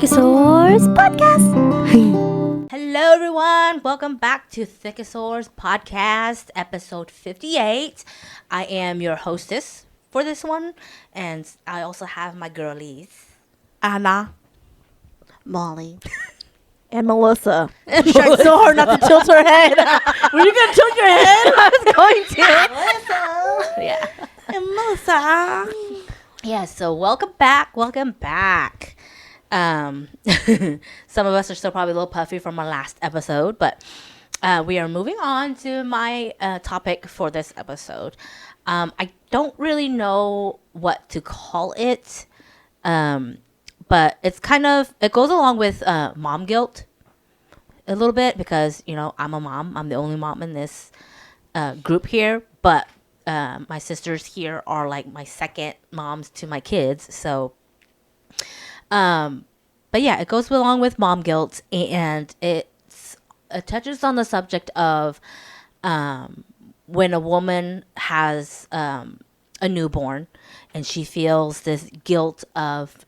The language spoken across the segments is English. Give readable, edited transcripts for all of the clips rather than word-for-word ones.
Thickosaurs Podcast. Hello, everyone. Welcome back to Thickosaurs Podcast, episode 58. I am your hostess for this one, and I also have my girlies. Anna, Molly, And Melissa. she tried so hard not to tilt her head. Were you gonna tilt your head? I was going to. Yeah. And Melissa. Yeah, so welcome back. Some of us are still probably a little puffy from our last episode, but we are moving on to my topic for this episode. I don't really know what to call it, but it's it goes along with mom guilt a little bit because, I'm a mom. I'm the only mom in this group here, but my sisters here are like my second moms to my kids. So, but yeah, it goes along with mom guilt, and it touches on the subject of when a woman has a newborn and she feels this guilt of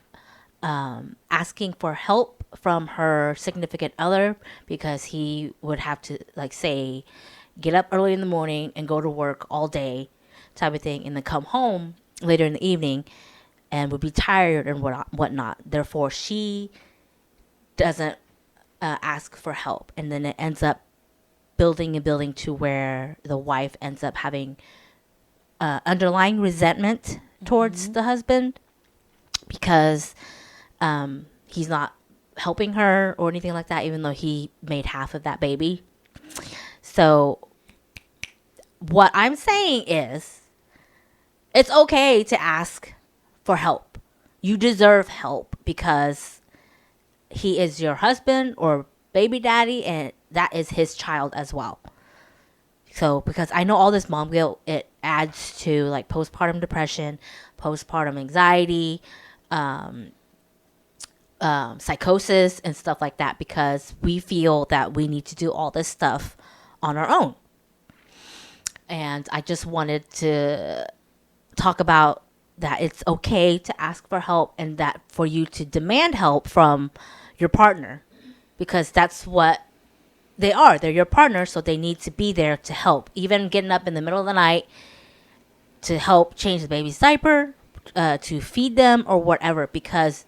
asking for help from her significant other because he would have to, say, get up early in the morning and go to work all day type of thing, and then come home later in the evening and would be tired and whatnot. Therefore, she doesn't ask for help. And then it ends up building to where the wife ends up having underlying resentment towards the husband because he's not helping her or anything like that, even though he made half of that baby. So what I'm saying is it's okay to ask for help. You deserve help because he is your husband or baby daddy, and that is his child as well. So because I know all this mom guilt, it adds to like postpartum depression, postpartum anxiety, psychosis and stuff like that, because we feel that we need to do all this stuff on our own. And I just wanted to talk about that it's okay to ask for help, and that for you to demand help from your partner, because that's what they are. They're your partner, so they need to be there to help, even getting up in the middle of the night to help change the baby's diaper, to feed them or whatever, because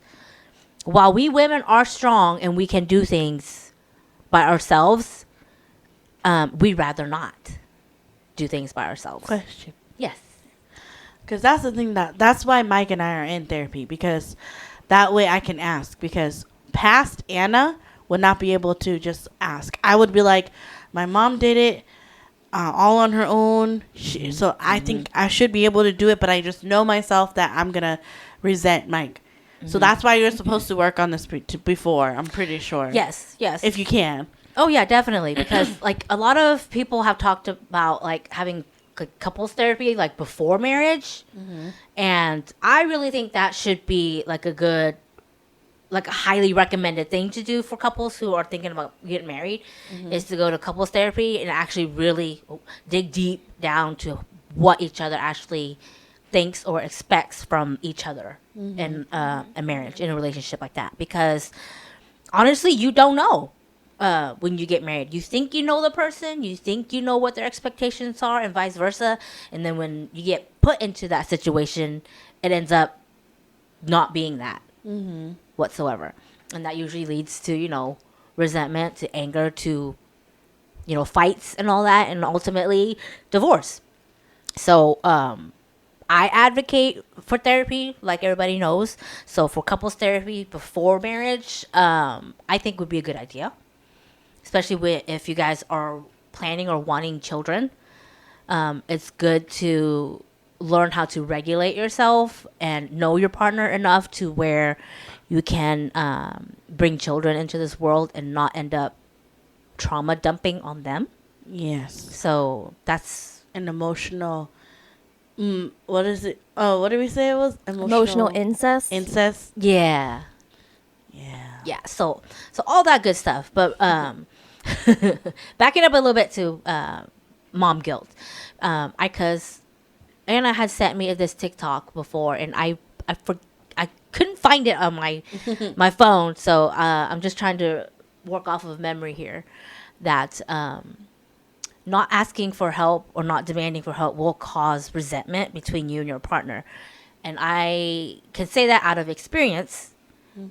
while we women are strong and we can do things by ourselves, we'd rather not do things by ourselves. Question. Yes. Because that's the thing that's why Mike and I are in therapy, because that way I can ask. Because past Anna would not be able to just ask. I would be like, my mom did it all on her own. So I think I should be able to do it, but I just know myself that I'm going to resent Mike. So that's why you're supposed to work on this before, I'm pretty sure. Yes. If you can. Oh, yeah, definitely. Because, like, a lot of people have talked about, like, having couples therapy, like, before marriage. Mm-hmm. And I really think that should be, like, a highly recommended thing to do for couples who are thinking about getting married, is to go to couples therapy and actually really dig deep down to what each other actually thinks or expects from each other in a marriage, in a relationship like that. Because, honestly, you don't know. When you get married, you think you know the person, you think you know what their expectations are, and vice versa. And then when you get put into that situation, it ends up not being that whatsoever. And that usually leads to, resentment, to anger, to, fights and all that, and ultimately divorce. So, I advocate for therapy, like everybody knows. So for couples therapy before marriage, I think would be a good idea. Especially if you guys are planning or wanting children. It's good to learn how to regulate yourself and know your partner enough to where you can bring children into this world and not end up trauma dumping on them. Yes. So that's an emotional... what is it? Oh, what did we say it was? Emotional incest. Incest? Yeah. Yeah. Yeah. So all that good stuff. But backing up a little bit to mom guilt. Because Anna had sent me this TikTok before, and I I couldn't find it on my my phone. So I'm just trying to work off of memory here that not asking for help or not demanding for help will cause resentment between you and your partner. And I can say that out of experience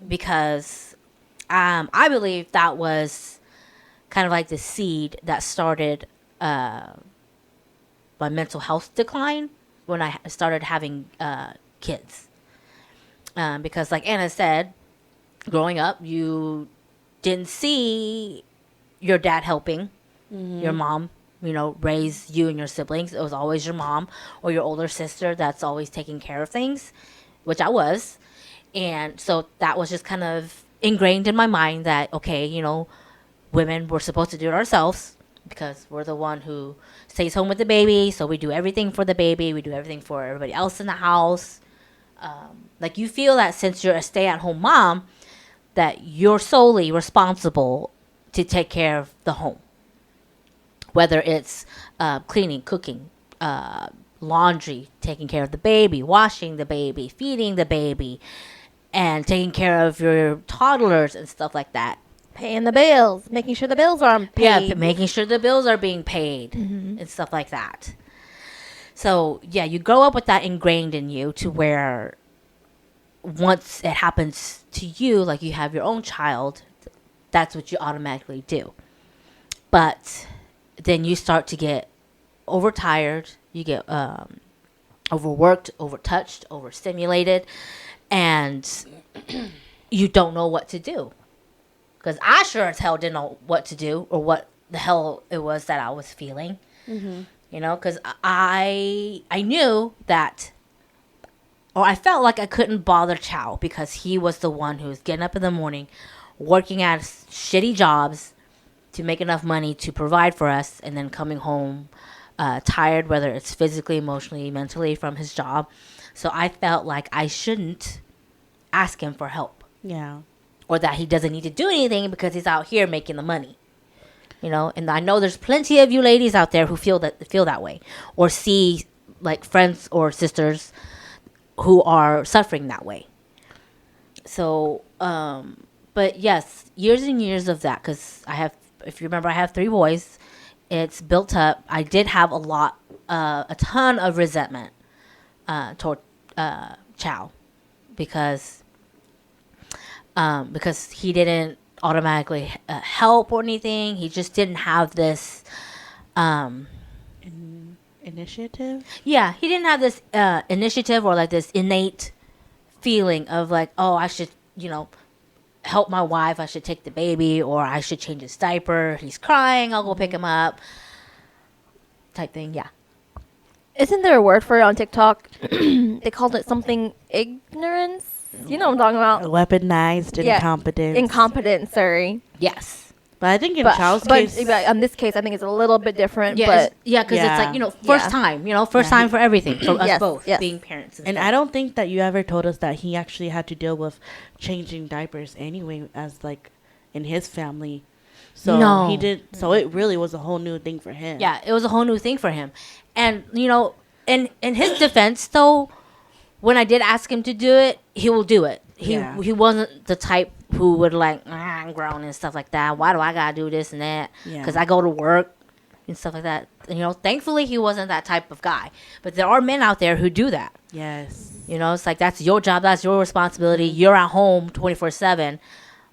because I believe that was kind of like the seed that started my mental health decline when I started having kids. Because like Anna said, growing up, you didn't see your dad helping your mom, raise you and your siblings. It was always your mom or your older sister that's always taking care of things, which I was. And so that was just kind of ingrained in my mind that, okay, women, we're supposed to do it ourselves because we're the one who stays home with the baby. So we do everything for the baby. We do everything for everybody else in the house. Like you feel that since you're a stay-at-home mom, that you're solely responsible to take care of the home. Whether it's cleaning, cooking, laundry, taking care of the baby, washing the baby, feeding the baby, and taking care of your toddlers and stuff like that. Paying the bills, making sure the bills are paid. Yeah, making sure the bills are being paid and stuff like that. So, yeah, you grow up with that ingrained in you to where once it happens to you, like you have your own child, that's what you automatically do. But then you start to get overtired, you get overworked, overtouched, overstimulated, and you don't know what to do. Because I sure as hell didn't know what to do or what the hell it was that I was feeling. Because I knew that, or I felt like I couldn't bother Chow because he was the one who was getting up in the morning, working at shitty jobs to make enough money to provide for us, and then coming home tired, whether it's physically, emotionally, mentally from his job. So I felt like I shouldn't ask him for help. Yeah. Or that he doesn't need to do anything because he's out here making the money. And I know there's plenty of you ladies out there who feel that way or see like friends or sisters who are suffering that way. So, but yes, years and years of that, because if you remember, I have 3 boys. It's built up. I did have a ton of resentment toward Chow because he didn't automatically help or anything. He just didn't have this initiative. Yeah, he didn't have this initiative or like this innate feeling of like, oh, I should, help my wife. I should take the baby, or I should change his diaper. He's crying. I'll go pick him up. Type thing. Yeah. Isn't there a word for it on TikTok? They called it something ignorance. You know what I'm talking about? Weaponized incompetence. Incompetence, sorry. Yes. But I think in Chow's but case, in this case, I think it's a little bit different. Yeah, but because it's like, first time, first time for everything, for us Yes, both, yes. being parents. and stuff. I don't think that you ever told us that he actually had to deal with changing diapers anyway, as like in his family. So No. he did. So it really was a whole new thing for him. Yeah, it was a whole new thing for him. And, in his defense, though, when I did ask him to do it, he will do it. He wasn't the type who would like, I'm grown and stuff like that. Why do I gotta do this and that? Yeah. Because I go to work and stuff like that. Thankfully he wasn't that type of guy. But there are men out there who do that. Yes. It's like, that's your job, that's your responsibility. You're at home 24/7,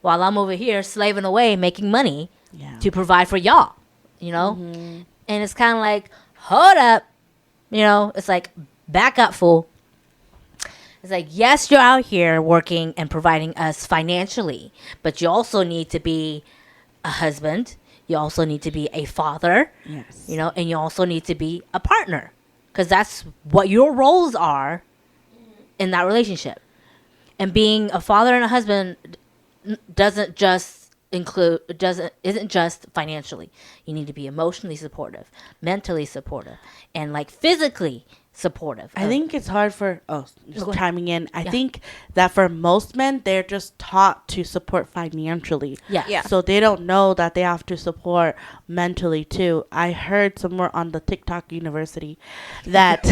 while I'm over here slaving away, making money Yeah. to provide for y'all. And it's kind of like, hold up. It's like, back up, fool. It's like, yes, you're out here working and providing us financially, but you also need to be a husband. You also need to be a father, Yes. and you also need to be a partner, because that's what your roles are in that relationship. And being a father and a husband isn't just financially. You need to be emotionally supportive, mentally supportive, and like physically supportive. I think it's hard for Go ahead. chiming in. I Yeah. think that for most men, they're just taught to support financially. Yeah. So they don't know that they have to support mentally too. I heard somewhere on the TikTok University that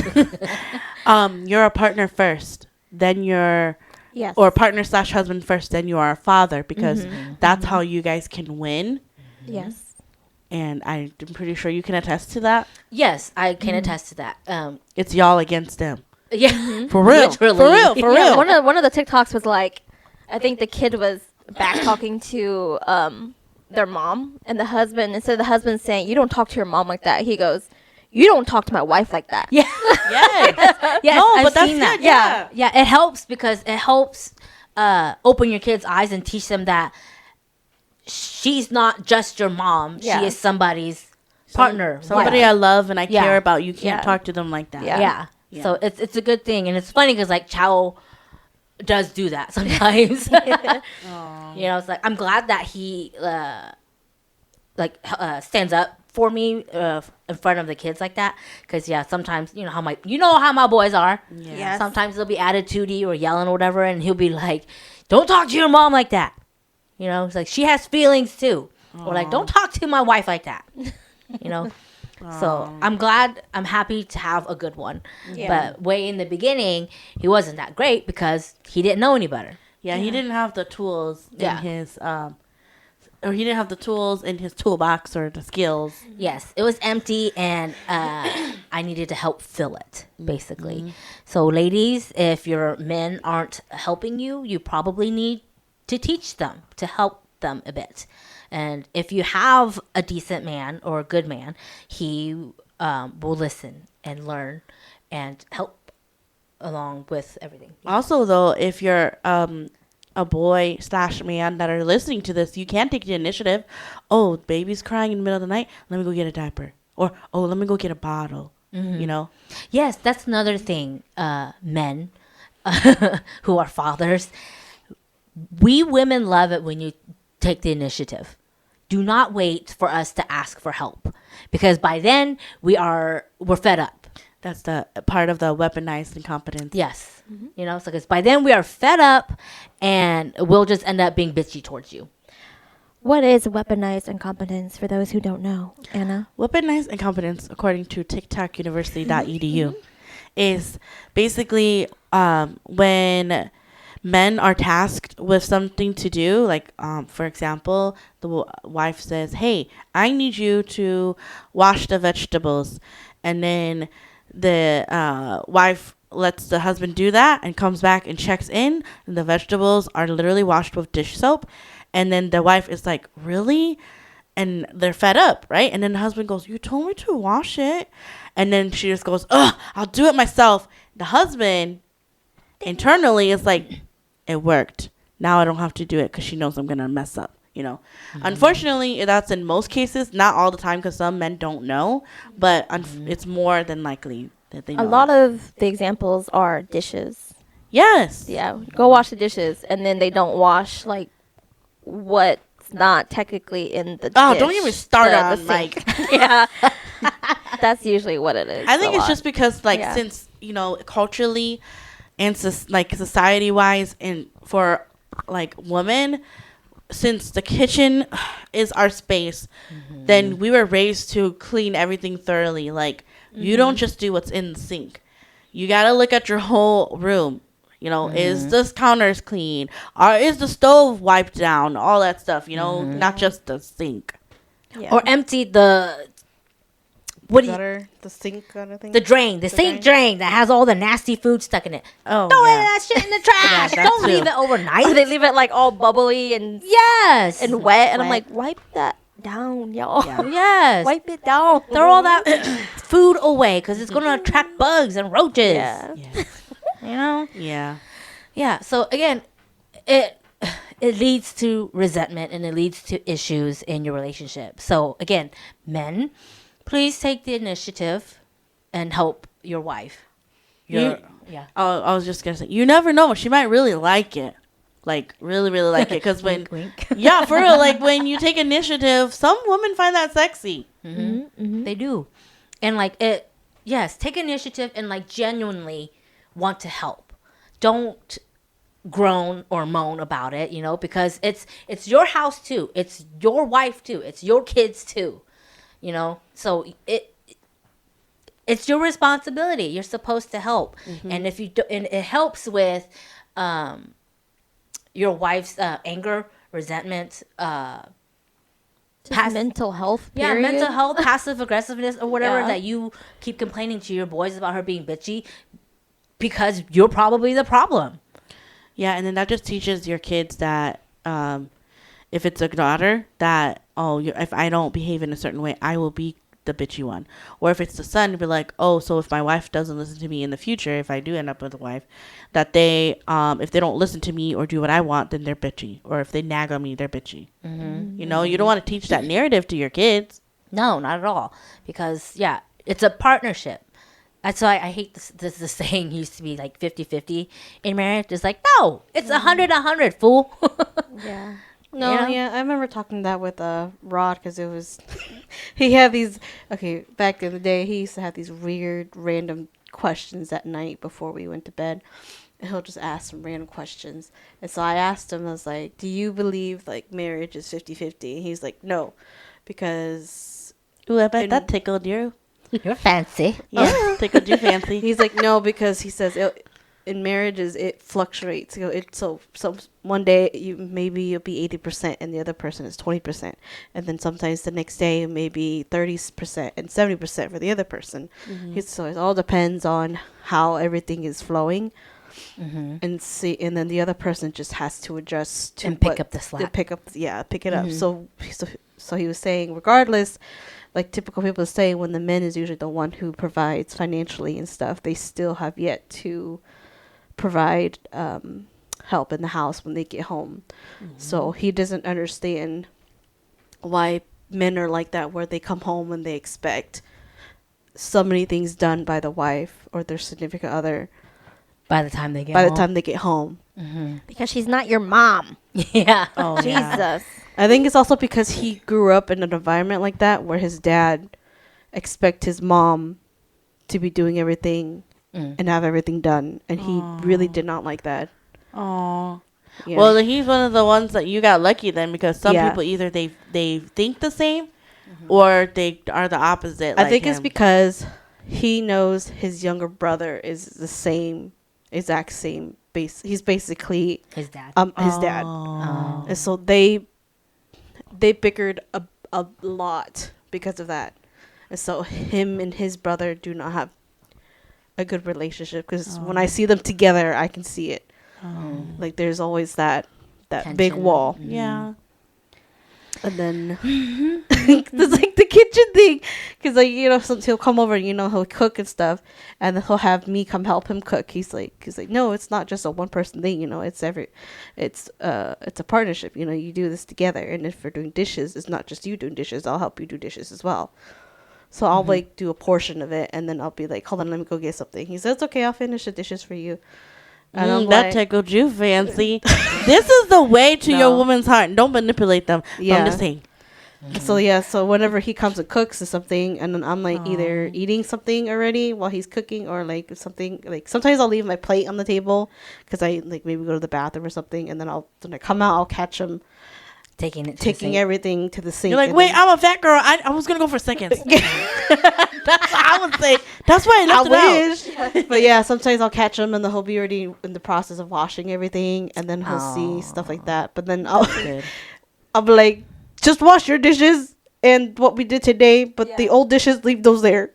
you're a partner first, then you're Yes. or partner slash husband first, then you are a father, because that's how you guys can win. Yes. And I'm pretty sure you can attest to that. Yes, I can attest to that. It's y'all against them. Yeah, For real. Literally. For real. For Yeah, real. one of the TikToks was like, I think the kid was back talking to their mom, and the husband, instead of the husband saying, "You don't talk to your mom like that," he goes, "You don't talk to my wife like that." Yeah. Yes. Yes, No, I've but that's seen that. good. Yeah. Yeah, it helps because it helps open your kids' eyes and teach them that she's not just your mom. Yeah. She is somebody's partner. Somebody wife. I love and I Yeah. care about. You can't Yeah. talk to them like that. Yeah. Yeah. Yeah. So it's a good thing, and it's funny because like Chao does do that sometimes. You know, it's like I'm glad that he stands up for me in front of the kids like that. Because yeah, sometimes you know how my boys are. Yeah. Yes. Sometimes they'll be attitudey or yelling or whatever, and he'll be like, "Don't talk to your mom like that." You know, it's like she has feelings too. Or like, "Don't talk to my wife like that." You know. So I'm happy to have a good one. Yeah. But way in the beginning, he wasn't that great because he didn't know any better. Yeah, he didn't have the tools Yeah. in his or he didn't have the tools in his toolbox or the skills. Yes, it was empty, and I needed to help fill it, basically. So, ladies, if your men aren't helping you, you probably need to teach them, to help them a bit. And if you have a decent man or a good man, he will listen and learn and help along with everything. Also, though, if you're a boy slash man that are listening to this, you can take the initiative. Oh, baby's crying in the middle of the night. Let me go get a diaper. Or, oh, let me go get a bottle. You know? Yes, that's another thing, men who are fathers. We women love it when you take the initiative. Do not wait for us to ask for help, because by then we're fed up. That's the part of the weaponized incompetence. Yes. You know, so because by then we are fed up and we'll just end up being bitchy towards you. What is weaponized incompetence for those who don't know, Anna? Weaponized incompetence, according to TikTokuniversity.edu, is basically when men are tasked with something to do. Like, for example, the wife says, "Hey, I need you to wash the vegetables," and then the wife lets the husband do that and comes back and checks in, and the vegetables are literally washed with dish soap. And then the wife is like, "Really?" And they're fed up, right? And then the husband goes, "You told me to wash it." And then she just goes, "Ugh, I'll do it myself." The husband internally is like, "It worked. Now I don't have to do it," because she knows I'm going to mess up, you know. Unfortunately, that's in most cases, not all the time, because some men don't know. But it's more than likely that they know. A lot of the examples are dishes. Yes. Yeah, go wash the dishes, and then they don't wash like what's not technically in the Oh, dish, don't even start the on, sink. like... Yeah. That's usually what it is. I think a it's lot. just because, like, Yeah. since, you know, culturally and society-wise, and for, like, women, since the kitchen is our space, then we were raised to clean everything thoroughly. Like, you don't just do what's in the sink. You got to look at your whole room. You know, is the counters clean? Or is the stove wiped down? All that stuff, you know, not just the sink. Yeah. Or empty the Gutter, the sink kind of thing. the drain, the sink drain that has all the nasty food stuck in it. Oh, Throw yeah. that shit in the trash. that Don't too. leave it overnight. Or they leave it like all bubbly and Yes. wet, and I'm Wet. like, wipe that down, y'all. Yeah. Yes. Wipe it down. Throw all that food away because it's going to attract bugs and roaches. Yeah. Yeah. You know? Yeah. Yeah. So again, it leads to resentment and it leads to issues in your relationship. So again, men, please take the initiative and help your wife. Yeah. I was just gonna say, you never know. She might really like it, like really, really like it. Because when, Wink. yeah, for real, like when you take initiative, some women find that sexy. They do. And like it, yes, take initiative and like genuinely want to help. Don't groan or moan about it, you know, because it's your house too. It's your wife too. It's your kids too. You know, so it's your responsibility. You're supposed to help, and if you do, and it helps with your wife's anger, resentment, Just mental health. yeah, Period. mental health, passive aggressiveness, or whatever Yeah. that you keep complaining to your boys about her being bitchy, because you're probably the problem. Yeah, and then that just teaches your kids that if it's a daughter, that if I don't behave in a certain way, I will be the bitchy one. Or if it's the son, to be like, oh, so if my wife doesn't listen to me in the future, if I do end up with a wife, that they if they don't listen to me or do what I want, then they're bitchy. Or if they nag on me, they're bitchy. Mm-hmm. You know, you don't want to teach that narrative to your kids. No, not at all. Because, yeah, it's a partnership. That's why I hate this the saying used to be like 50-50 in marriage. It's like, no, it's 100-100, fool. Yeah. No, You know? yeah, I remember talking that with Rod because it was he had these. Okay, back in the day, he used to have these weird, random questions at night before we went to bed, and he'll just ask some random questions. And so I asked him, I was like, "Do you believe like marriage is 50-50?" And he's like, "No, because." Ooh, I bet And- that tickled you. You're fancy. Yeah, tickled you fancy. He's like, no, because he says in marriages it fluctuates. So one day you'll be 80% and the other person is 20%, and then sometimes the next day maybe 30% and 70% for the other person. So it all depends on how everything is flowing, and then the other person just has to adjust to And pick what- up the slack. pick it up. So he was saying, regardless, like typical people say, when the man is usually the one who provides financially and stuff, they still have yet to provide help in the house when they get home. So he doesn't understand why men are like that, where they come home and they expect so many things done by the wife or their significant other By the time they get by home. the time they get home. Because she's not your mom. Yeah. Oh, yeah. Jesus. I think it's also because he grew up in an environment like that where his dad expect his mom to be doing everything and have everything done, and he really did not like that. Oh. Yeah. Well, he's one of the ones that you got lucky then, because some Yeah. people either they think the same or they are the opposite. I like think it's him. because he knows his younger brother is the exact same base. He's basically His dad. his dad, Oh. and so they bickered a lot because of that. And so him and his brother do not have a good relationship, because when I see them together, I can see it. Like there's always that big Tension. wall. Yeah. And then there's like the kitchen thing, because like, you know, since he'll come over, you know, he'll cook and stuff, and then he'll have me come help him cook. He's like, no, it's not just a one person thing, you know, it's a partnership, you know, you do this together. And if we're doing dishes, it's not just you doing dishes, I'll help you do dishes as well. So I'll like do a portion of it, and then I'll be like, hold on, let me go get something. He says, okay, I'll finish the dishes for you. And I'm that like, tickled you fancy. This is the way to your No. woman's heart. Don't manipulate them. Yeah. I'm just saying. So whenever he comes and cooks or something, and then I'm like either eating something already while he's cooking, or like something, like sometimes I'll leave my plate on the table because I like maybe go to the bathroom or something, and then when I come out, I'll catch him taking everything to the sink. You're like, and wait, then- I'm a fat girl. I was gonna go for seconds. That's what I would say. That's why I left it out. wish. But yeah, sometimes I'll catch him and then he'll be already in the process of washing everything, and then he'll see stuff like that. But then Good. I'll be like, just wash your dishes and what we did today, but the old dishes, leave those there.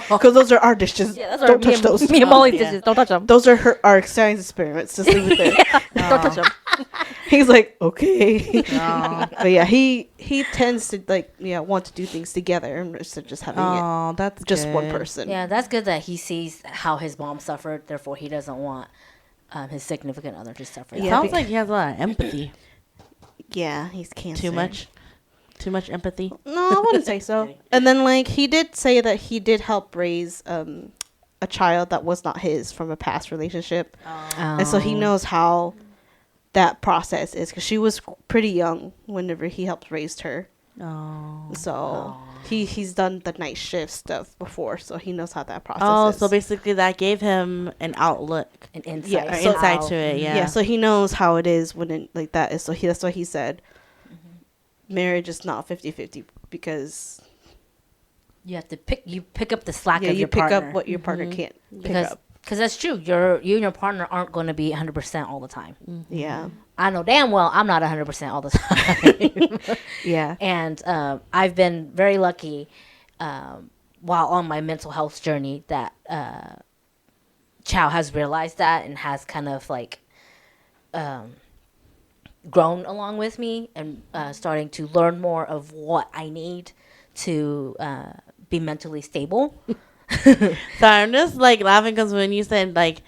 Because those are our dishes. Yeah, that's Don't touch those. Me and Molly's yeah. dishes. Don't touch them. Those are our science experiments. Just leave it there. Don't touch them. He's like, okay. Oh, But yeah, he tends to want to do things together instead of just having it that's just one good. person. Yeah, that's good that he sees how his mom suffered. Therefore, he doesn't want his significant other to suffer. It Yeah, sounds because- like he has a lot of empathy. Yeah, he's cancer. Too much empathy. No, I wouldn't say so. And then like he did say that he did help raise a child that was not his from a past relationship, and so he knows how that process is, because she was pretty young whenever he helped raise her. Oh. So he's done the night shift stuff before, so he knows how that process Oh, is. so basically that gave him an outlook, An insight. Yeah, or so- insight to it. Yeah. yeah, so he knows how it is when it like that is. So that's why he said marriage is not 50-50, because You have to pick up the slack yeah, of you your pick partner. up what your partner can't pick because up. that's true. You and your partner aren't going to be 100% all the time. Yeah. I know damn well I'm not 100% all the time. Yeah. And I've been very lucky while on my mental health journey that Chow has realized that and has kind of like grown along with me and starting to learn more of what I need to be mentally stable. So I'm just like laughing because when you said like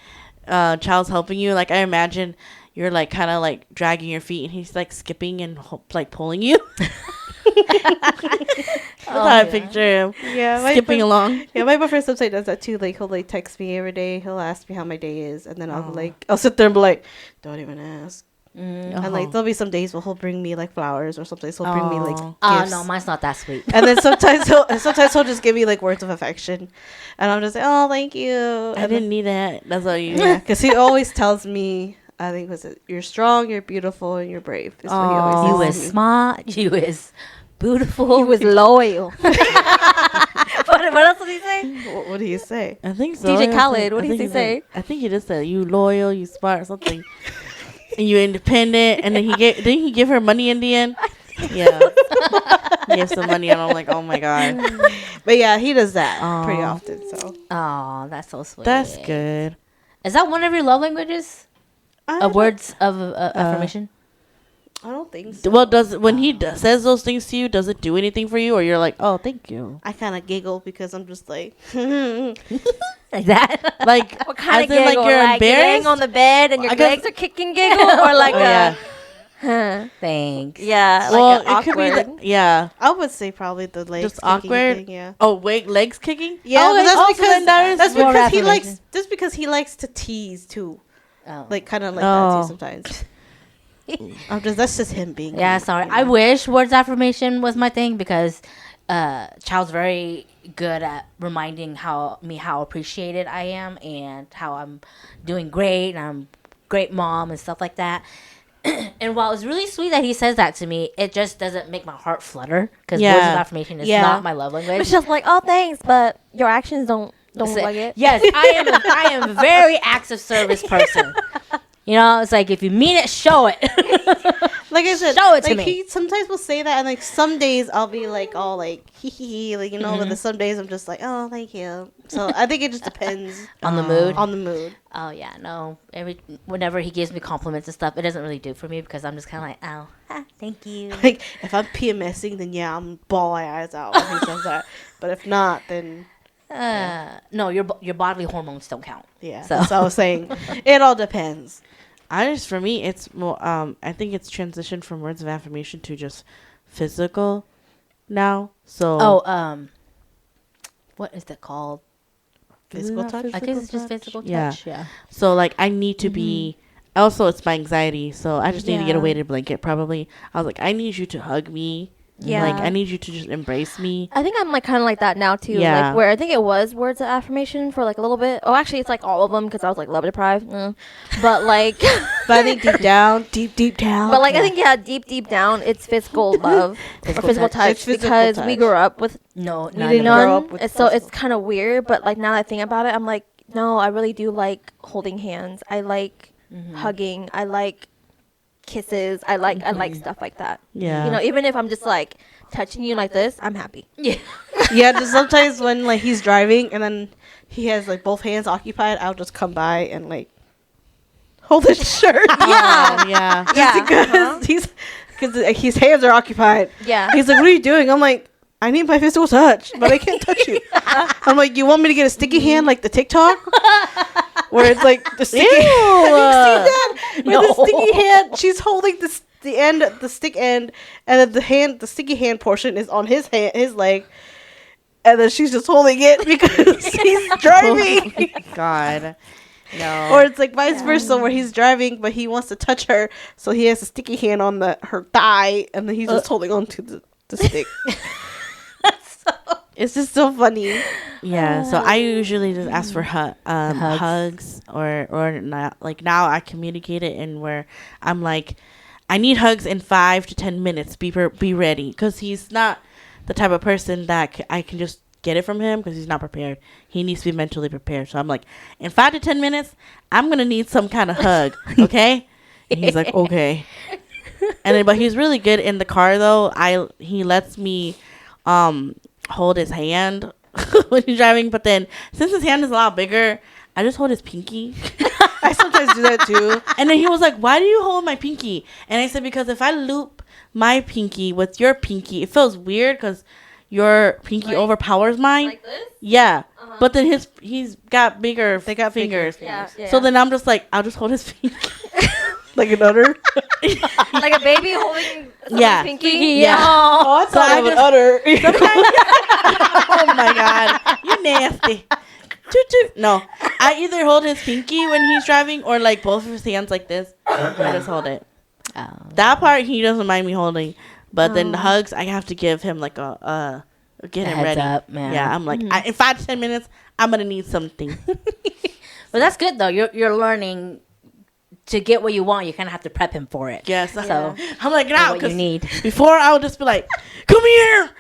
child's helping you, like I imagine you're like kind of like dragging your feet and he's like skipping and like pulling you. That's how I picture him Yeah. skipping along. Yeah, my boyfriend sometimes does that too. Like he'll like text me every day. He'll ask me how my day is, and then I'll sit there and be like, "Don't even ask." And like there'll be some days where he'll bring me like flowers, or sometimes he'll bring me like gifts. No, mine's not that sweet. And then sometimes he'll just give me like words of affection, and I'm just like, "Oh, thank you." I didn't need that. That's all you. Yeah, because he always tells me, I think was it, "You're strong, you're beautiful, and you're brave." Is what he always You says is to me. smart. You is beautiful. He was loyal. what else did he say? What do you say? I think so. DJ Yeah, Khaled, what I did he think say? I think he just said you loyal, you smart, or something. And you independent, and then didn't he give her money in the end? Yeah, he gave some money, and I'm like, oh my god, But yeah, he does that pretty Aw. often. So Oh, that's so sweet. that's good. Is that one of your love languages? I Words of affirmation? don't think so. Well, when he says those things to you, does it do anything for you, or you're like, oh, thank you? I kind of giggle because I'm just like, Like that? Like, What kind as of in, giggle? like you're Like you're laying embarrassed. on the bed and your I guess- legs are kicking giggle, or like Oh, yeah. huh? Thanks. Yeah, Well, like an it could be awkward. yeah. I would say probably the legs Just kicking awkward? thing, yeah. Oh, wait, legs kicking. Yeah, Oh, but that's also because then that is that's more because he affirmation. likes just because he likes to tease too, Oh. like kind of like that Oh. too sometimes. That's just him being. Yeah, him, sorry. you I know? wish words of affirmation was my thing because Child's very good at reminding how appreciated I am and how I'm doing great and I'm a great mom and stuff like that. And while it's really sweet that he says that to me, it just doesn't make my heart flutter because words of Yeah. affirmation is Yeah. not my love language. It's just like, oh, thanks, but your actions don't look Say- like it. Yes, I am a very acts of service person. You know, it's like if you mean it, show it. Like I said, Show it to like me. he sometimes will say that, and like some days I'll be like all like hee hee hee, like but then some days I'm just like, oh, thank you. So I think it just depends On the mood. on the mood. Oh yeah, no. Whenever he gives me compliments and stuff, it doesn't really do for me because I'm just kind of like, oh, thank you. Like if I'm PMSing, then yeah, I'm ball my eyes out when he says that. But if not, then No, your bodily hormones don't count. yeah. So- That's what I was saying. It all depends. For me, it's more. I think it's transitioned from words of affirmation to just physical now. So what is that called? Physical touch. I guess it's just physical touch. Yeah. Yeah. So like I need to be. Also, it's my anxiety, so I just need to get a Yeah. weighted blanket. Probably, I was like, I need you to hug me. Yeah. Like I need you to just embrace me. I think I'm like kind of like that now too. Yeah. Like where I think it was words of affirmation for like a little bit. Oh, actually, it's like all of them because I was like love deprived. But like, But I think deep down, deep down. but like I think deep down, it's physical love or physical touch It's physical because we touch. grew up with No, We not didn't anymore. grow none. up with So it's physical. kind of weird. But like now that I think about it, I'm like, no, I really do like holding hands. I like hugging. I like kisses. I like stuff like that. Yeah. You know, even if I'm just like touching you like this, I'm happy. Yeah. Yeah, just sometimes when like he's driving and then he has like both hands occupied, I'll just come by and like hold his shirt. Yeah. Yeah. Yeah. because his hands are occupied. Yeah. He's like, "What are you doing?" I'm like, "I need my physical touch, but I can't touch you." I'm like, "You want me to get a sticky hand like the TikTok, where it's like the sticky?" Have you seen that? Where the No. sticky hand, she's holding the stick end, and then the sticky hand portion is on his leg, and then she's just holding it because he's driving. God. No. Or it's like vice versa, where he's driving, but he wants to touch her, so he has a sticky hand on her thigh, and then he's just holding on to the stick. It's just so funny. Yeah, so I usually just ask for hugs or not. Like now I communicate it in where I'm like, I need hugs in 5 to 10 minutes. Be ready, because he's not the type of person that I can just get it from him because he's not prepared. He needs to be mentally prepared. So I'm like, in 5 to 10 minutes, I'm gonna need some kind of hug. Okay, And he's like, okay. And then, but he's really good in the car though. He lets me hold his hand when he's driving, but then since his hand is a lot bigger, I just hold his pinky. I sometimes do that too. And then he was like, why do you hold my pinky? And I said, because if I loop my pinky with your pinky, it feels weird because your pinky Like- overpowers mine. Like this? Yeah. Uh-huh. But then he's got bigger They got bigger fingers. Yeah. So then I'm just like, I'll just hold his pinky. Like an udder. like a baby holding Yeah. pinky. Yeah. Oh, I So I of an just- udder. Oh my God. You nasty. Toot toot. No. I either hold his pinky when he's driving or like both of his hands like this. I just hold it. Oh. That part he doesn't mind me holding. But then the hugs, I have to give him like a get A him heads ready. up, man. Yeah, I'm like, in 5 to 10 minutes, I'm going to need something. But that's good though. You're learning to get what you want. You kind of have to prep him for it. Yes. So I'm like, get know out. what you 'Cause need. before, I would just be like, come here.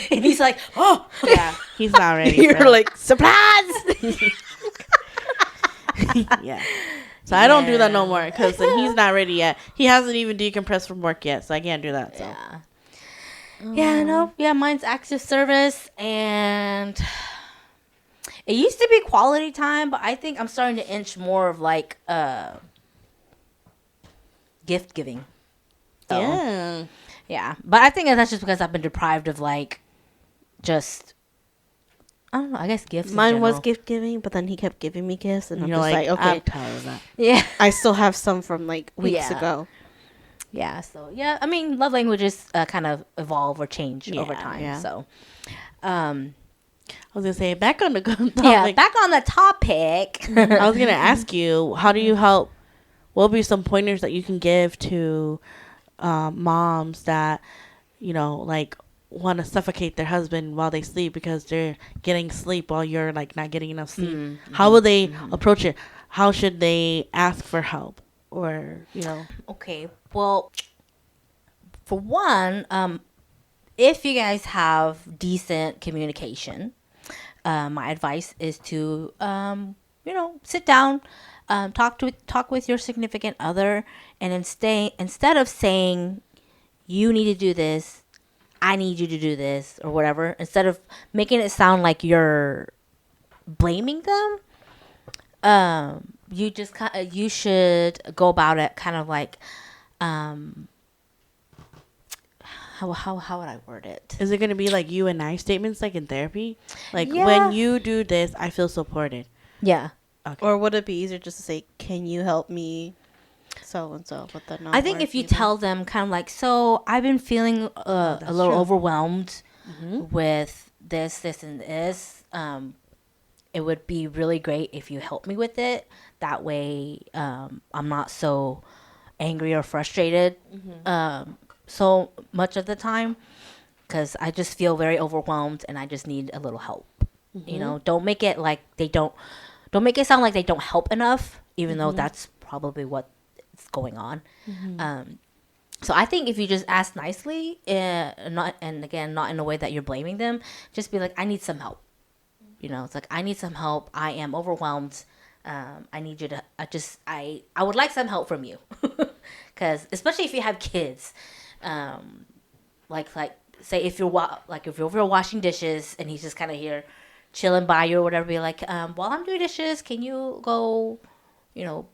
And he's like, oh, Yeah, he's not ready. for You're it. like, surprise! Yeah. So I don't do that no Yeah. more because he's not ready yet. He hasn't even decompressed from work yet, so I can't do that. So yeah. Yeah, no, yeah, mine's active service, and it used to be quality time, but I think I'm starting to inch more of like gift giving. So, yeah, yeah, but I think that's just because I've been deprived of like just I don't know. I guess gifts. in Mine was general. gift giving, but then he kept giving me gifts, and you're I'm just like, like, okay, I'm tired of that. Yeah, I still have some from like weeks Yeah. ago. yeah. So yeah, I mean, love languages kind of evolve or change over Yeah, time. yeah. So, I was gonna say back on the topic. yeah. Back on the topic. I was gonna ask you, how do you help? What would be some pointers that you can give to moms that like want to suffocate their husband while they sleep because they're getting sleep while you're like not getting enough sleep? Mm-hmm. How would they approach it? How should they ask for help? Or Okay. Well, for one, if you guys have decent communication, my advice is to, sit down, talk with your significant other, and instead of saying, "You need to do this," "I need you to do this," or whatever, instead of making it sound like you're blaming them, you should go about it kind of like, how would I word it? is it gonna be like you and I statements like in therapy? Like Yeah. when you do this, I feel supported. Yeah. Or would it be easier just to say, "Can you help me?" So and so, but then I think if you tell them kind of like, so I've been feeling a little overwhelmed with this, and this. It would be really great if you help me with it. That way, I'm not so angry or frustrated so much of the time, because I just feel very overwhelmed and I just need a little help. Don't make it like don't make it sound like they don't help enough, even though that's probably what's going on. So I think if you just ask nicely, not in a way that you're blaming them, just be like, I need some help. It's like, I need some help. I am overwhelmed. I need you to, I would like some help from you. Because especially if you have kids, like say if you're washing dishes and he's just kind of here chilling by you or whatever, be like, while I'm doing dishes, can you go,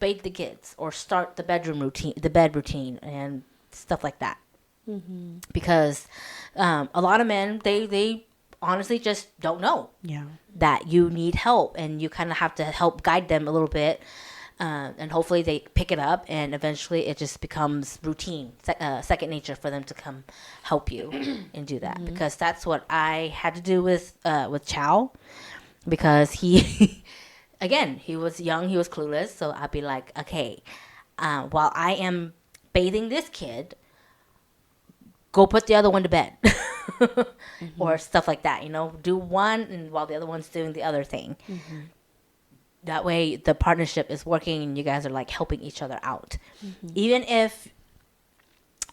bathe the kids or start the bed routine and stuff like that. Because a lot of men, they honestly just don't know Yeah. that you need help, and you kind of have to help guide them a little bit, and hopefully they pick it up, and eventually it just becomes routine, second nature for them to come help you and do that. Because that's what I had to do with Chow, because he again, he was young, he was clueless, so I'd be like, okay, while I am bathing this kid, go put the other one to bed. Or stuff like that, do one and while the other one's doing the other thing. That way the partnership is working and you guys are like helping each other out. Even if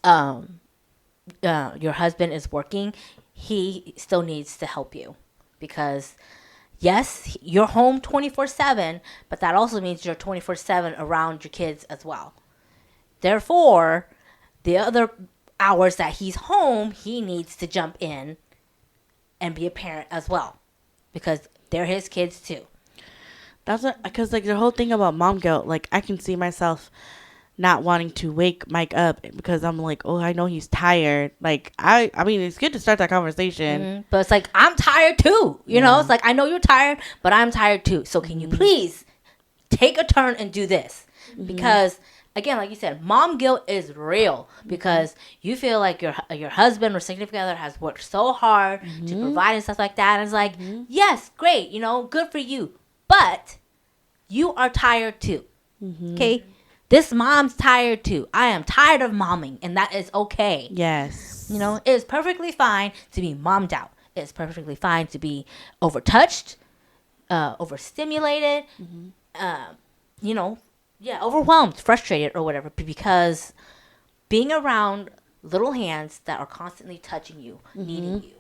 your husband is working, he still needs to help you, because yes, you're home 24/7, but that also means you're 24/7 around your kids as well. Therefore, the other hours that he's home, he needs to jump in and be a parent as well, because they're his kids too. That's what, because like the whole thing about mom guilt, like I can see myself not wanting to wake Mike up because I'm like, oh, I know he's tired. Like I mean, it's good to start that conversation. But it's like, I'm tired too. You know, it's like, I know you're tired, but I'm tired too. So can you please take a turn and do this? Because again, like you said, mom guilt is real because you feel like your husband or significant other has worked so hard to provide and stuff like that. And it's like, yes, great, you know, good for you. But you are tired too. Okay? This mom's tired too. I am tired of momming, and that is okay. Yes. You know, it is perfectly fine to be mommed out. It's perfectly fine to be overtouched, overstimulated, you know, overwhelmed, frustrated, or whatever. Because being around little hands that are constantly touching you, needing you,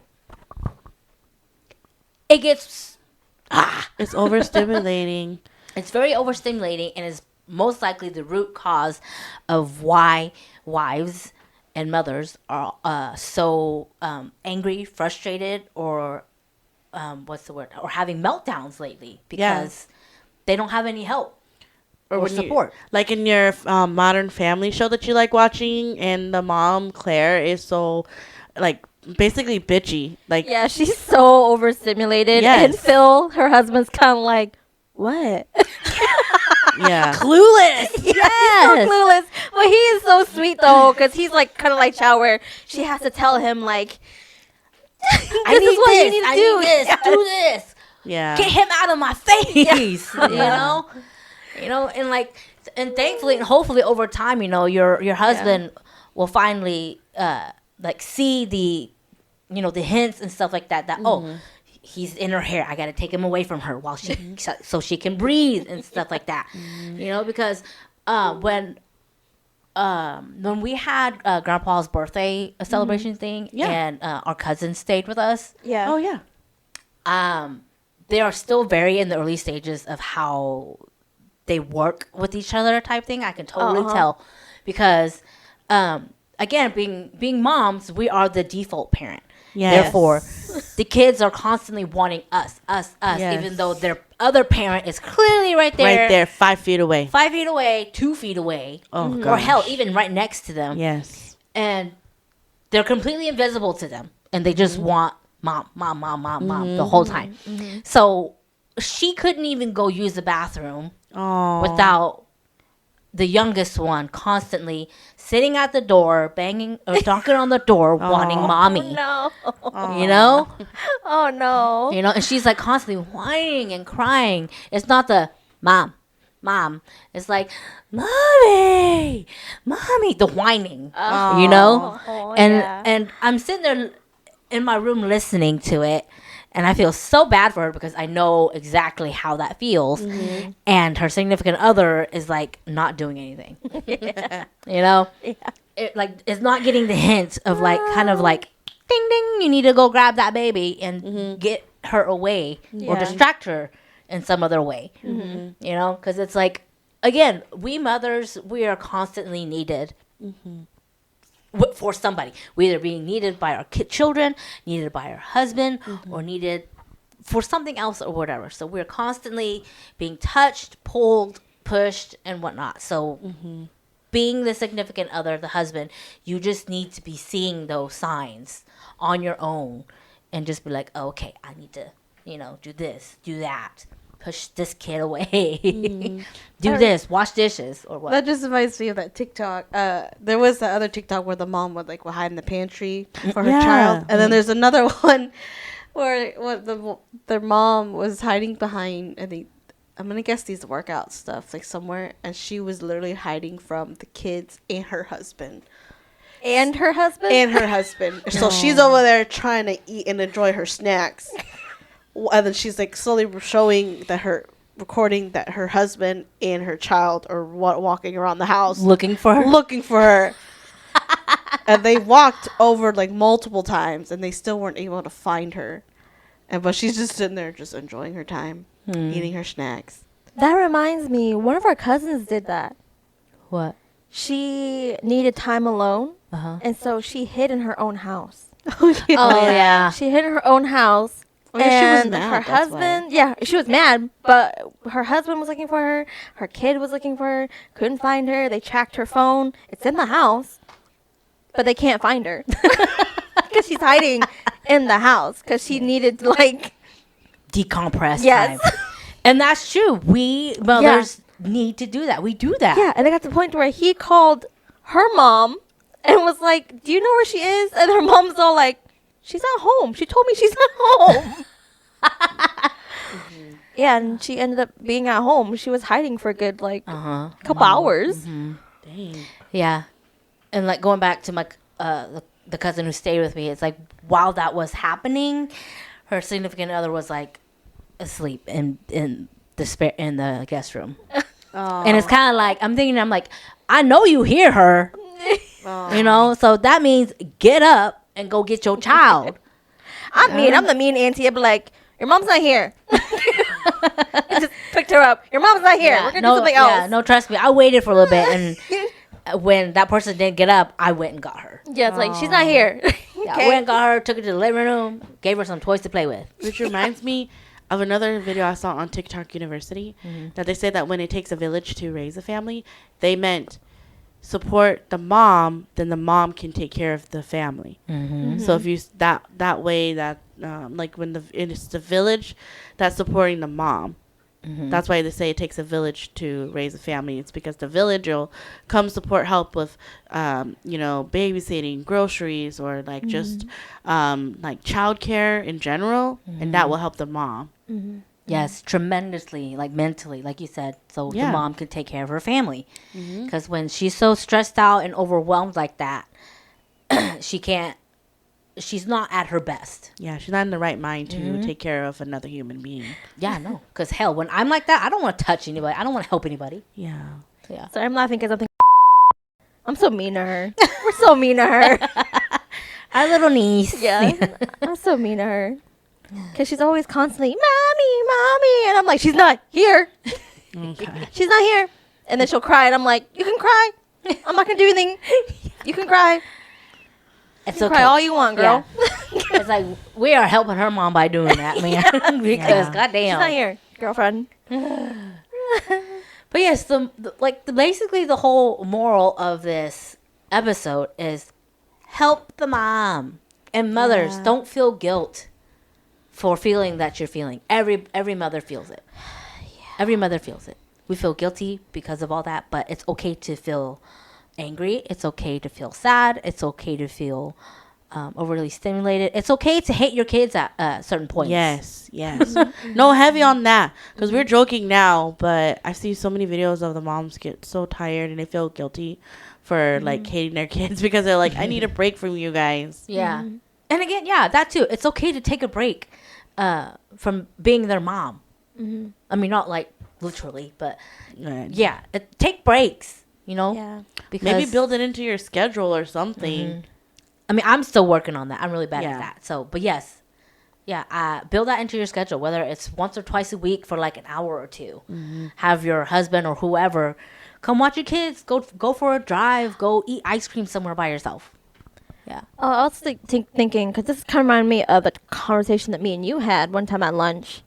it gets It's overstimulating. it's very overstimulating, and is most likely the root cause of why wives and mothers are so angry, frustrated, or what's the word? Or having meltdowns lately because they don't have any help or when support. Like in your Modern Family show that you like watching, and the mom Claire is so like basically bitchy. Like Yeah, she's so overstimulated. Yes. And Phil, her husband's kind of like, what? yeah. Clueless. So clueless. But he is so sweet though, because he's like kind of like Chow, where she has to tell him like, this I is need what this. you need to I do. need this. Yes. Do this. Yeah. Get him out of my face. You know, and like, and thankfully and hopefully over time, you know, your husband will finally like see the, you know, the hints and stuff like that. That oh, he's in her hair. I got to take him away from her while she so she can breathe and stuff like that. You know, because when we had Grandpa's birthday celebration thing, and our cousin stayed with us. Yeah. Oh yeah. They are still very in the early stages of how they work with each other type thing. I can totally tell because again, being moms, we are the default parent. Yes. Therefore, the kids are constantly wanting us, Yes. even though their other parent is clearly right there. Right there, 5 feet away. 5 feet away, 2 feet away. Oh, Or gosh. hell, even right next to them. Yes. And they're completely invisible to them. And they just want mom the whole time. So she couldn't even go use the bathroom Oh. without the youngest one constantly sitting at the door, banging or knocking on the door, wanting mommy. No. You know? Oh no. You know, and she's like constantly whining and crying. It's not the mom. It's like, mommy, the whining. You know? Oh, and yeah. and I'm sitting there in my room listening to it, and I feel so bad for her because I know exactly how that feels. And her significant other is like not doing anything. You know? It like is not getting the hint of like kind of like ding ding, you need to go grab that baby and get her away or Yeah. distract her in some other way. You know, because it's like, again, we mothers, we are constantly needed for somebody. We're either being needed by our children, needed by our husband, or needed for something else or whatever. So we're constantly being touched, pulled, pushed, and whatnot. So being the significant other, the husband, you just need to be seeing those signs on your own and just be like, oh, okay, I need to, you know, do this, do that, push this kid away, do this, wash dishes, or what. That just reminds me of that TikTok. There was that other TikTok where the mom would like hide in the pantry for her Yeah. child, and then there's another one where their mom was hiding behind. I think I'm gonna guess these workout stuff like somewhere, and she was literally hiding from the kids and her husband. And her husband? And her husband. So she's over there trying to eat and enjoy her snacks. And then she's like slowly recording that her husband and her child are walking around the house Looking for her. looking for her. And they walked over like multiple times and they still weren't able to find her. But she's just sitting there just enjoying her time, eating her snacks. That reminds me, one of our cousins did that. What? she needed time alone, Uh-huh. and so she hid in her own house. Oh yeah. She hid in her own house. Oh, yeah, she was and mad, her that's why. husband, yeah, she was mad, but her husband was looking for her. Her kid was looking for her. Couldn't find her. They tracked her phone. It's in the house, but they can't find her because she's hiding in the house because she needed to, like, Decompress yes. time. And that's true. We mothers need to do that. We do that. Yeah, and it got to the point where he called her mom and was like, "Do you know where she is?" And her mom's all like, "She's not home. She told me she's not home." Yeah, and she ended up being at home. She was hiding for a good, like, Uh-huh. couple hours. Dang. Yeah. And like going back to my the cousin who stayed with me, it's like while that was happening, her significant other was like asleep in the guest room. And it's kind of like I'm like I know you hear her. You know, so that means get up and go get your child. I'm mean. I'm the mean auntie. I'd be like, "Your mom's not here." I just picked her up. Your mom's not here. We're going to do something else. Yeah, no, trust me. I waited for a little bit, and when that person didn't get up, I went and got her. Yeah, it's like, she's not here. Yeah, I went and got her, took her to the living room, gave her some toys to play with. Which reminds me of another video I saw on TikTok University that they said that when it takes a village to raise a family, they meant support the mom, then the mom can take care of the family. So if you that way that like when it's the village that's supporting the mom. That's why they say it takes a village to raise a family. It's because the village will come support help with, babysitting, groceries, or like just like childcare in general, and that will help the mom. Yes, tremendously, like mentally, like you said, so Yeah. the mom can take care of her family. Because when she's so stressed out and overwhelmed like that, she's not at her best. Yeah, she's not in the right mind to take care of another human being. Yeah, no. Because hell, when I'm like that, I don't want to touch anybody. I don't want to help anybody. Yeah. Yeah. Sorry, I'm laughing because I'm thinking, I'm so mean to her. We're so mean to her. Our little niece. Yeah. I'm so mean to her. Because she's always constantly, "Mommy, Mommy." And I'm like, "She's not here. Okay. She's not here." And then she'll cry. And I'm like, "You can cry. I'm not going to do anything. You can cry. It's You okay. cry all you want, girl." It's like we are helping her mom by doing that, man. Because Yeah. She's goddamn. not here, girlfriend. But yes, basically the whole moral of this episode is help the mom. And mothers, don't feel guilt for feeling that you're feeling. Every mother feels it. Every mother feels it. We feel guilty because of all that, but it's okay to feel angry. It's okay to feel sad. It's okay to feel overly stimulated. It's okay to hate your kids at certain points. Yes. No, heavy on that. Because we're joking now, but I see so many videos of the moms get so tired and they feel guilty for like hating their kids because they're like, "I need a break from you guys." Yeah. And again, yeah, that too. It's okay to take a break from being their mom. I mean, not like literally, but yeah, take breaks, you know? Yeah. Because Maybe build it into your schedule or something. I mean, I'm still working on that. I'm really bad Yeah. at that. So, but yes. Yeah, build that into your schedule, whether it's once or twice a week for like an hour or two. Have your husband or whoever come watch your kids, go for a drive, go eat ice cream somewhere by yourself. Yeah. I was thinking, because this kind of reminded me of a conversation that me and you had one time at lunch,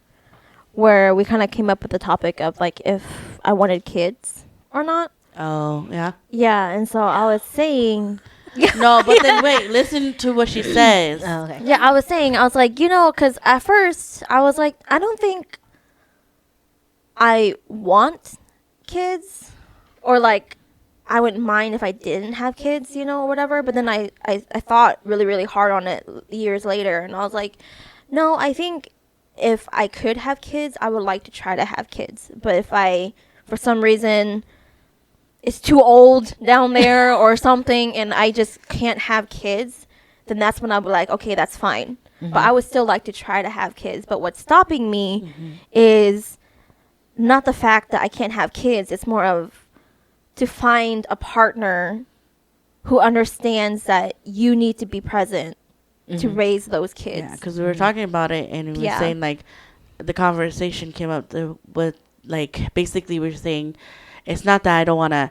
where we kind of came up with the topic of like if I wanted kids or not. Oh, yeah. Yeah, and so I was saying, No, but then wait, listen to what she says. Oh, okay. yeah, I was like, because at first I was like, I don't think I want kids, or like I wouldn't mind if I didn't have kids, or whatever. But then I thought really, really hard on it years later, and I was like, no, I think if I could have kids, I would like to try to have kids. But if for some reason, it's too old down there or something, and I just can't have kids, then that's when I'll be like, okay, that's fine. But I would still like to try to have kids. But what's stopping me is not the fact that I can't have kids. It's more of to find a partner who understands that you need to be present to raise those kids. Yeah, because we were talking about it and we were Yeah. saying like the conversation came up with like basically we were saying it's not that I don't want to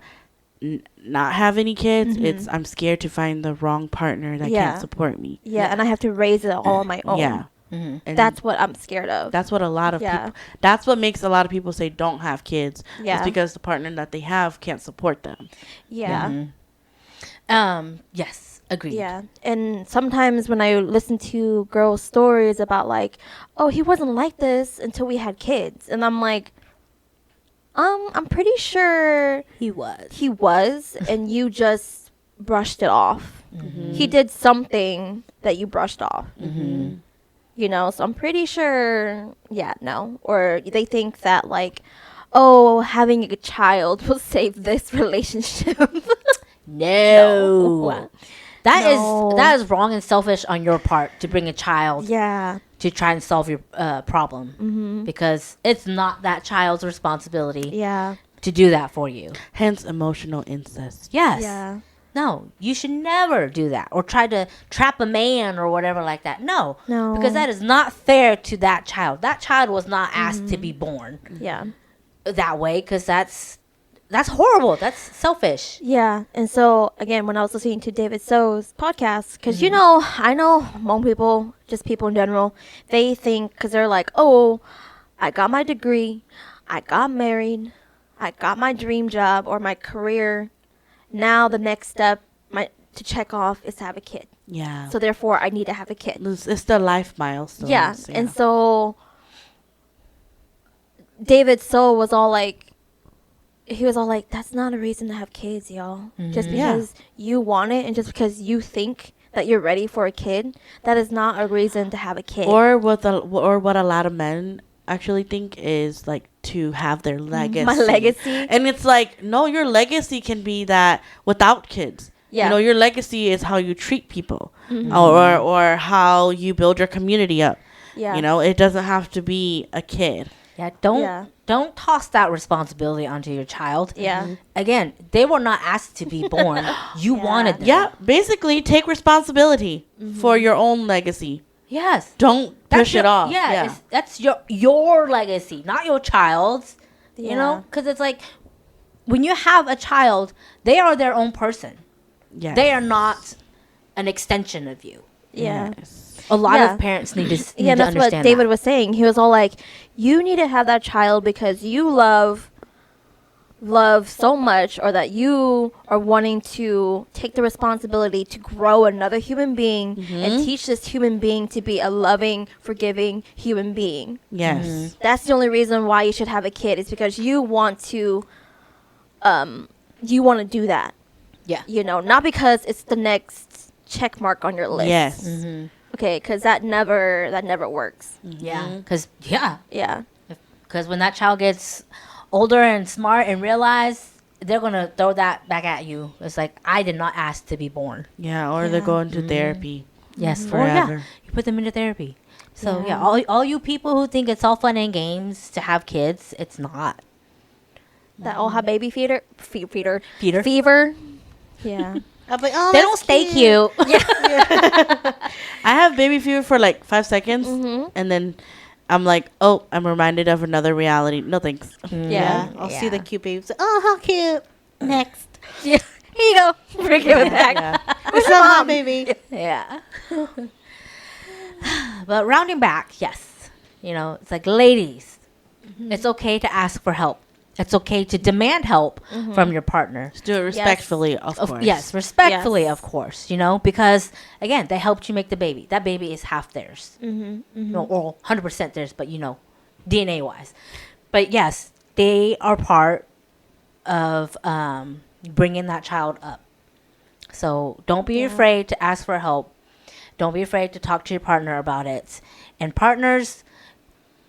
not have any kids. It's I'm scared to find the wrong partner that Yeah. can't support me. Yeah, and I have to raise it all on my own. Yeah. Mhm. And That's what I'm scared of. that's what a lot of Yeah. people. That's what makes a lot of people say don't have kids. Yeah. It's because the partner that they have can't support them. Yeah. Yes, agreed. Yeah. And sometimes when I listen to girls' stories about like, oh, he wasn't like this until we had kids. And I'm like, I'm pretty sure He was. he was and you just brushed it off. He did something that you brushed off. You know, so I'm pretty sure, yeah, no. Or they think that like, oh, having a child will save this relationship. No. No. That is wrong and selfish on your part to bring a child Yeah. to try and solve your problem because it's not that child's responsibility Yeah. to do that for you. Hence, emotional incest. Yes. Yeah. No, you should never do that or try to trap a man or whatever like that. No. No. Because that is not fair to that child. That child was not asked to be born Yeah. that way because that's horrible. That's selfish. Yeah. And so, again, when I was listening to David So's podcast, because, you know, I know Hmong people, just people in general, they think, because they're like, oh, I got my degree, I got married, I got my dream job or my career. Now the next step to check off is to have a kid. Yeah. So, therefore, I need to have a kid. It's the life milestones. Yeah. And so, David So was all like, that's not a reason to have kids, y'all. Just Yeah. because you want it and just because you think that you're ready for a kid, that is not a reason to have a kid. Or what a lot of men actually think is like to have their legacy. My legacy. And it's like, no, your legacy can be that without kids. Yeah. You know, your legacy is how you treat people, or how you build your community up. Yeah. You know, it doesn't have to be a kid. Yeah, Yeah. don't toss that responsibility onto your child. Yeah. Again, they were not asked to be born. You wanted them. Yeah, basically take responsibility for your own legacy. Yes. Don't push your, it off. Yeah, that's your legacy, not your child's. You know, Yeah. because it's like when you have a child, they are their own person. Yes. They are not an extension of you. Yeah. Yes. A lot Yeah. of parents need to Yeah, need that's to what understand David that. was saying. He was all like, you need to have that child because you love so much, or that you are wanting to take the responsibility to grow another human being and teach this human being to be a loving, forgiving human being. Yes. That's the only reason why you should have a kid, is because you want to do that. Yeah. You know, not because it's the next check mark on your list. Yes. Okay, because that never works. Yeah, because Yeah. when that child gets older and smart and realize, they're gonna throw that back at you. It's like, I did not ask to be born. Yeah, or they go into therapy. Yes, or Forever. you put them into therapy. So Yeah. all you people who think it's all fun and games to have kids, it's not. That all have baby fever. Feeder. Fever. Yeah. I'm like, oh, They don't stay cute. I have baby fever for like 5 seconds, and then I'm like, oh, I'm reminded of another reality. No thanks. Yeah. I'll see the cute babies. Oh, how cute. Next. Yeah. Here you go. Bring it back. Yeah. It's so hot, baby. Yeah. But rounding back, yes. You know, it's like, ladies, it's okay to ask for help. It's okay to demand help from your partner. Just do it respectfully, of course. Yes, respectfully, Yes. of course, you know, because, again, they helped you make the baby. That baby is half theirs. No, or 100% theirs, but, you know, DNA-wise. But, yes, they are part of bringing that child up. So don't be afraid to ask for help. Don't be afraid to talk to your partner about it. And partners,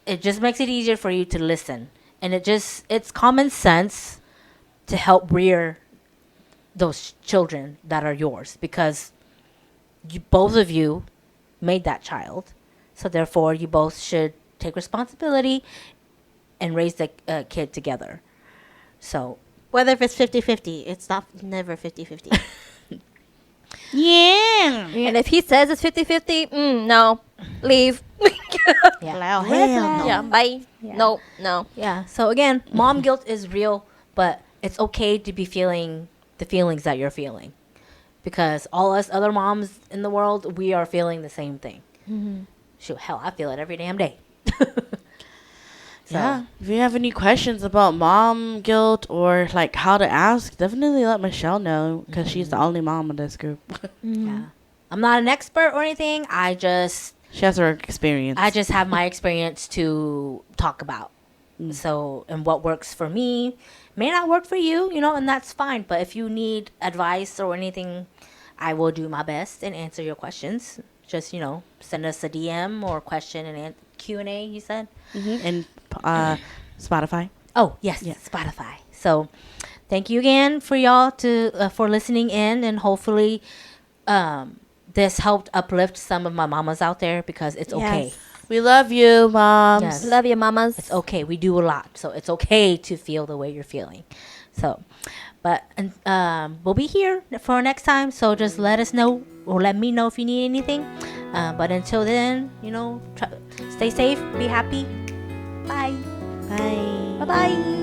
it just makes it easier for you to listen. And it's common sense to help rear those children that are yours, because both of you made that child. So therefore, you both should take responsibility and raise the kid together. So Whether if it's 50-50, it's not never 50-50. Yeah. And if he says it's 50-50, no. Leave. yeah. Hell no. Yeah. Bye. No. Yeah. So again, mom guilt is real, but it's okay to be feeling the feelings that you're feeling, because all us other moms in the world, we are feeling the same thing. Shoot, hell, I feel it every damn day. So, Yeah. If you have any questions about mom guilt or like how to ask, definitely let Michelle know because she's the only mom in this group. yeah. I'm not an expert or anything. She has her experience. I just have my experience to talk about. So, and what works for me may not work for you, you know, and that's fine. But if you need advice or anything, I will do my best and answer your questions. Just, you know, send us a DM or question and Q&A, you said? And Spotify. Oh, yes, Spotify. So, thank you again for y'all for listening in, and hopefully this helped uplift some of my mamas out there, because it's okay. Yes. We love you, moms. Yes. Love you, mamas. It's okay. We do a lot, so it's okay to feel the way you're feeling. So, but we'll be here for next time. So just let us know, or let me know if you need anything. But until then, you know, stay safe, be happy. Bye. Bye. Bye bye.